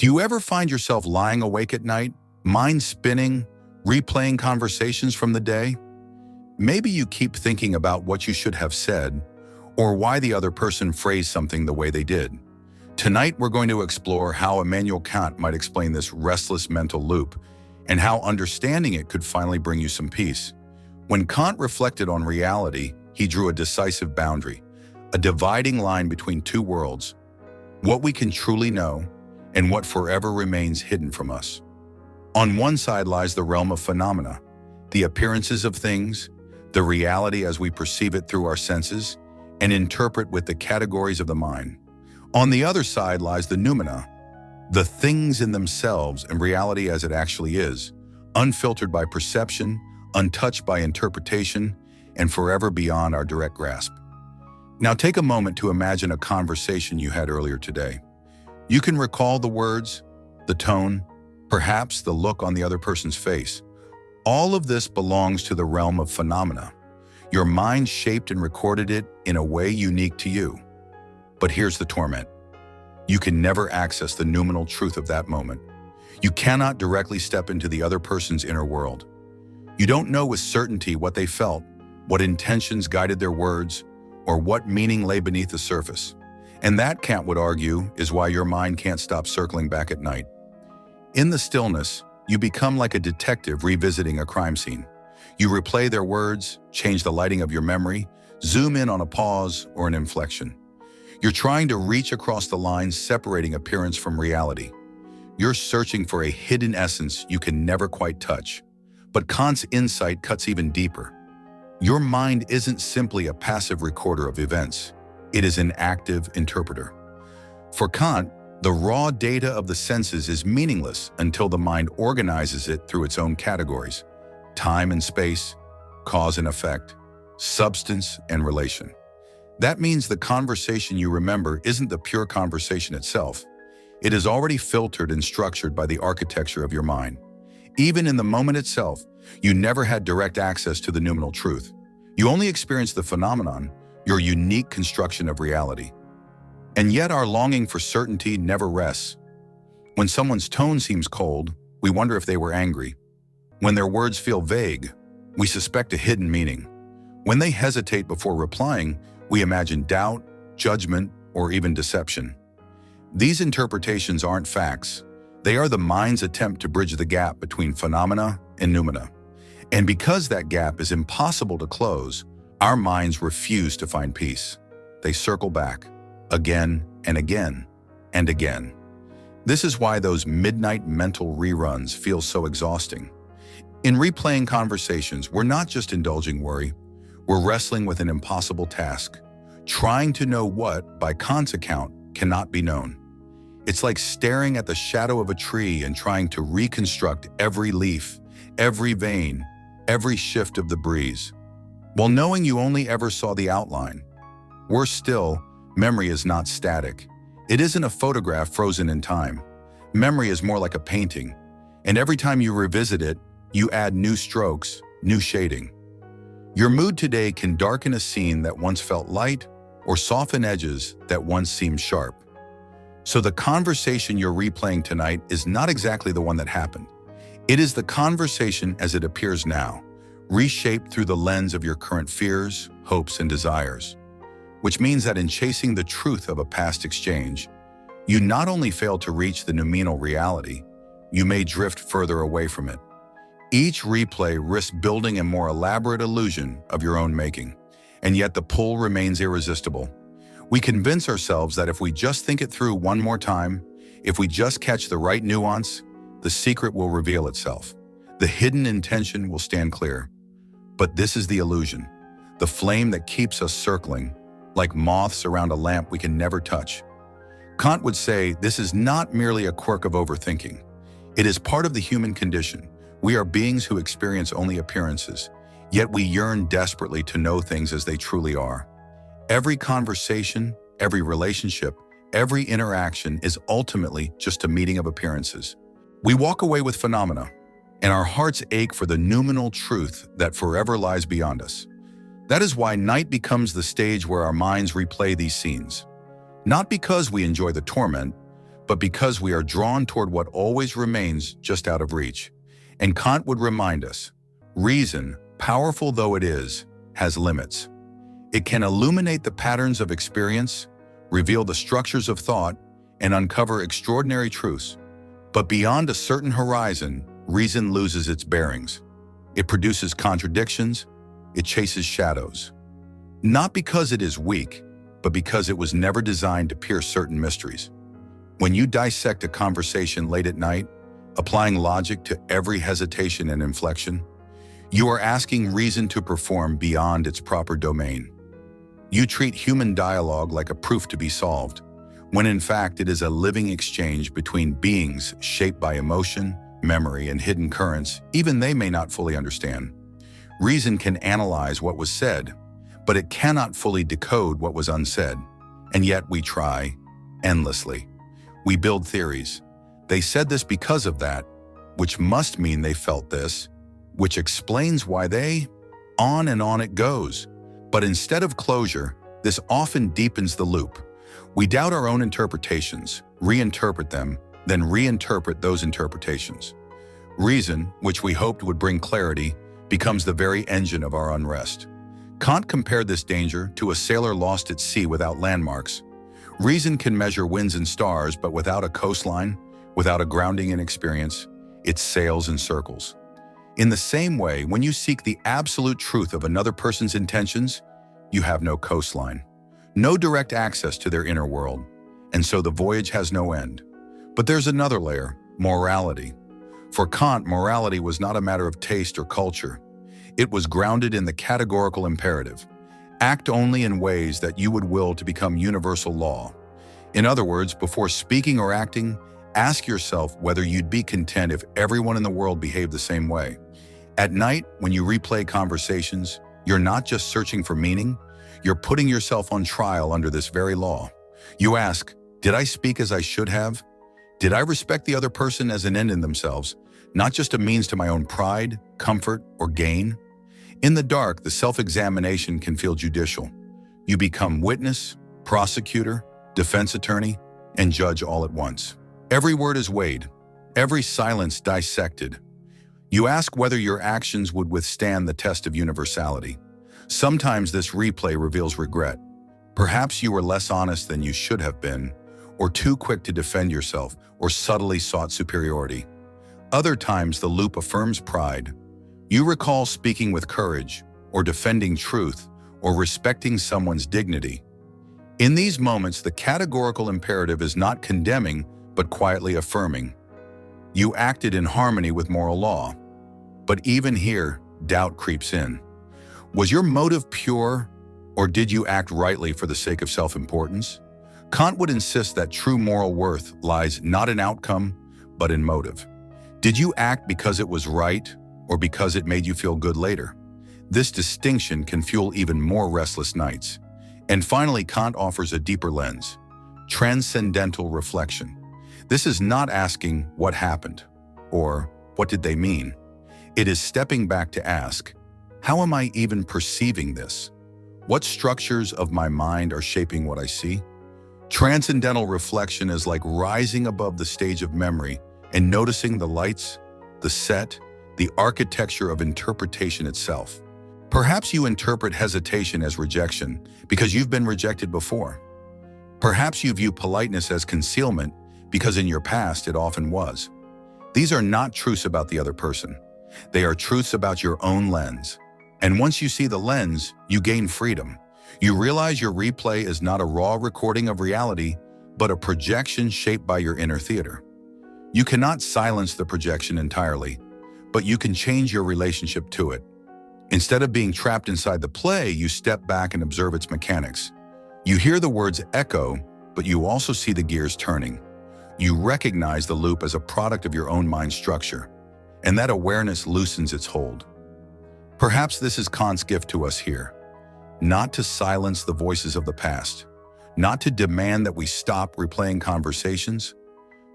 You ever find yourself lying awake at night, mind spinning, replaying conversations from the day? Maybe you keep thinking about what you should have said, or why the other person phrased something the way they did. Tonight, we're going to explore how Immanuel Kant might explain this restless mental loop, and how understanding it could finally bring you some peace. When Kant reflected on reality, he drew a decisive boundary, a dividing line between two worlds, what we can truly know and what forever remains hidden from us. On one side lies the realm of phenomena, the appearances of things, the reality as we perceive it through our senses and interpret with the categories of the mind. On the other side lies the noumena, the things in themselves and reality as it actually is, unfiltered by perception, untouched by interpretation, and forever beyond our direct grasp. Now take a moment to imagine a conversation you had earlier today. You can recall the words, the tone, perhaps the look on the other person's face. All of this belongs to the realm of phenomena. Your mind shaped and recorded it in a way unique to you. But here's the torment. You can never access the noumenal truth of that moment. You cannot directly step into the other person's inner world. You don't know with certainty what they felt, what intentions guided their words, or what meaning lay beneath the surface. And that, Kant would argue, is why your mind can't stop circling back at night. In the stillness, you become like a detective revisiting a crime scene. You replay their words, change the lighting of your memory, zoom in on a pause or an inflection. You're trying to reach across the lines separating appearance from reality. You're searching for a hidden essence you can never quite touch. But Kant's insight cuts even deeper. Your mind isn't simply a passive recorder of events. It is an active interpreter. For Kant, the raw data of the senses is meaningless until the mind organizes it through its own categories: time and space, cause and effect, substance and relation. That means the conversation you remember isn't the pure conversation itself. It is already filtered and structured by the architecture of your mind. Even in the moment itself, you never had direct access to the noumenal truth. You only experienced the phenomenon, your unique construction of reality. And yet our longing for certainty never rests. When someone's tone seems cold, we wonder if they were angry. When their words feel vague, we suspect a hidden meaning. When they hesitate before replying, we imagine doubt, judgment, or even deception. These interpretations aren't facts. They are the mind's attempt to bridge the gap between phenomena and noumena. And because that gap is impossible to close, our minds refuse to find peace. They circle back, again and again and again. This is why those midnight mental reruns feel so exhausting. In replaying conversations, we're not just indulging worry, we're wrestling with an impossible task, trying to know what, by Kant's account, cannot be known. It's like staring at the shadow of a tree and trying to reconstruct every leaf, every vein, every shift of the breeze, while knowing you only ever saw the outline. Worse still, memory is not static. It isn't a photograph frozen in time. Memory is more like a painting, and every time you revisit it, you add new strokes, new shading. Your mood today can darken a scene that once felt light or soften edges that once seemed sharp. So the conversation you're replaying tonight is not exactly the one that happened. It is the conversation as it appears now, reshaped through the lens of your current fears, hopes, and desires. Which means that in chasing the truth of a past exchange, you not only fail to reach the noumenal reality, you may drift further away from it. Each replay risks building a more elaborate illusion of your own making, and yet the pull remains irresistible. We convince ourselves that if we just think it through one more time, if we just catch the right nuance, the secret will reveal itself. The hidden intention will stand clear. But this is the illusion, the flame that keeps us circling, like moths around a lamp we can never touch. Kant would say this is not merely a quirk of overthinking. It is part of the human condition. We are beings who experience only appearances, yet we yearn desperately to know things as they truly are. Every conversation, every relationship, every interaction is ultimately just a meeting of appearances. We walk away with phenomena, and our hearts ache for the noumenal truth that forever lies beyond us. That is why night becomes the stage where our minds replay these scenes. Not because we enjoy the torment, but because we are drawn toward what always remains just out of reach. And Kant would remind us, reason, powerful though it is, has limits. It can illuminate the patterns of experience, reveal the structures of thought, and uncover extraordinary truths. But beyond a certain horizon, reason loses its bearings. It produces contradictions, it chases shadows. Not because it is weak, but because it was never designed to pierce certain mysteries. When you dissect a conversation late at night, applying logic to every hesitation and inflection, you are asking reason to perform beyond its proper domain. You treat human dialogue like a proof to be solved, when in fact it is a living exchange between beings shaped by emotion, memory, and hidden currents even they may not fully understand. Reason can analyze what was said, but it cannot fully decode what was unsaid. And yet we try, endlessly. We build theories. They said this because of that, which must mean they felt this, which explains why they… On and on it goes. But instead of closure, this often deepens the loop. We doubt our own interpretations, reinterpret them, then reinterpret those interpretations. Reason, which we hoped would bring clarity, becomes the very engine of our unrest. Kant compared this danger to a sailor lost at sea without landmarks. Reason can measure winds and stars, but without a coastline, without a grounding in experience, it sails in circles. In the same way, when you seek the absolute truth of another person's intentions, you have no coastline, no direct access to their inner world, and so the voyage has no end. But there's another layer, morality. For Kant, morality was not a matter of taste or culture. It was grounded in the categorical imperative. Act only in ways that you would will to become universal law. In other words, before speaking or acting, ask yourself whether you'd be content if everyone in the world behaved the same way. At night, when you replay conversations, you're not just searching for meaning, you're putting yourself on trial under this very law. You ask, did I speak as I should have? Did I respect the other person as an end in themselves, not just a means to my own pride, comfort, or gain? In the dark, the self-examination can feel judicial. You become witness, prosecutor, defense attorney, and judge all at once. Every word is weighed, every silence dissected. You ask whether your actions would withstand the test of universality. Sometimes this replay reveals regret. Perhaps you were less honest than you should have been, or too quick to defend yourself, or subtly sought superiority. Other times the loop affirms pride. You recall speaking with courage, or defending truth, or respecting someone's dignity. In these moments, the categorical imperative is not condemning, but quietly affirming. You acted in harmony with moral law. But even here, doubt creeps in. Was your motive pure, or did you act rightly for the sake of self-importance? Kant would insist that true moral worth lies not in outcome, but in motive. Did you act because it was right, or because it made you feel good later? This distinction can fuel even more restless nights. And finally, Kant offers a deeper lens, transcendental reflection. This is not asking what happened, or what did they mean? It is stepping back to ask, how am I even perceiving this? What structures of my mind are shaping what I see? Transcendental reflection is like rising above the stage of memory and noticing the lights, the set, the architecture of interpretation itself. Perhaps you interpret hesitation as rejection because you've been rejected before. Perhaps you view politeness as concealment because in your past it often was. These are not truths about the other person. They are truths about your own lens. And once you see the lens, you gain freedom. You realize your replay is not a raw recording of reality, but a projection shaped by your inner theater. You cannot silence the projection entirely, but you can change your relationship to it. Instead of being trapped inside the play, you step back and observe its mechanics. You hear the words echo, but you also see the gears turning. You recognize the loop as a product of your own mind structure, and that awareness loosens its hold. Perhaps this is Kant's gift to us here, not to silence the voices of the past, not to demand that we stop replaying conversations,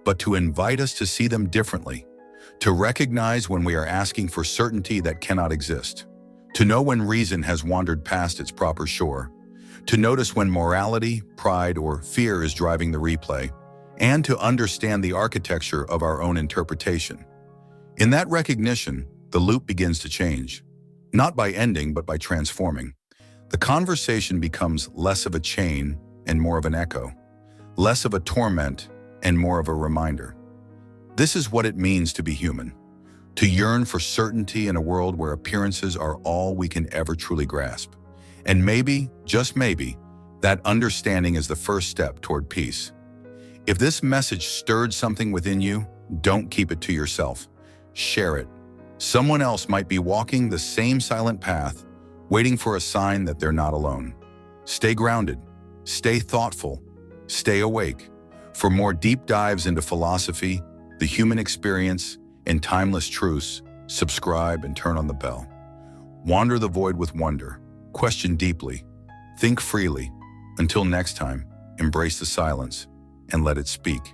but to invite us to see them differently, to recognize when we are asking for certainty that cannot exist, to know when reason has wandered past its proper shore, to notice when morality, pride, or fear is driving the replay, and to understand the architecture of our own interpretation. In that recognition, the loop begins to change, not by ending, but by transforming. The conversation becomes less of a chain and more of an echo, less of a torment and more of a reminder. This is what it means to be human, to yearn for certainty in a world where appearances are all we can ever truly grasp. And maybe, just maybe, that understanding is the first step toward peace. If this message stirred something within you, don't keep it to yourself. Share it. Someone else might be walking the same silent path, waiting for a sign that they're not alone. Stay grounded, stay thoughtful, stay awake. For more deep dives into philosophy, the human experience, and timeless truths, subscribe and turn on the bell. Wander the void with wonder, question deeply, think freely. Until next time, embrace the silence and let it speak.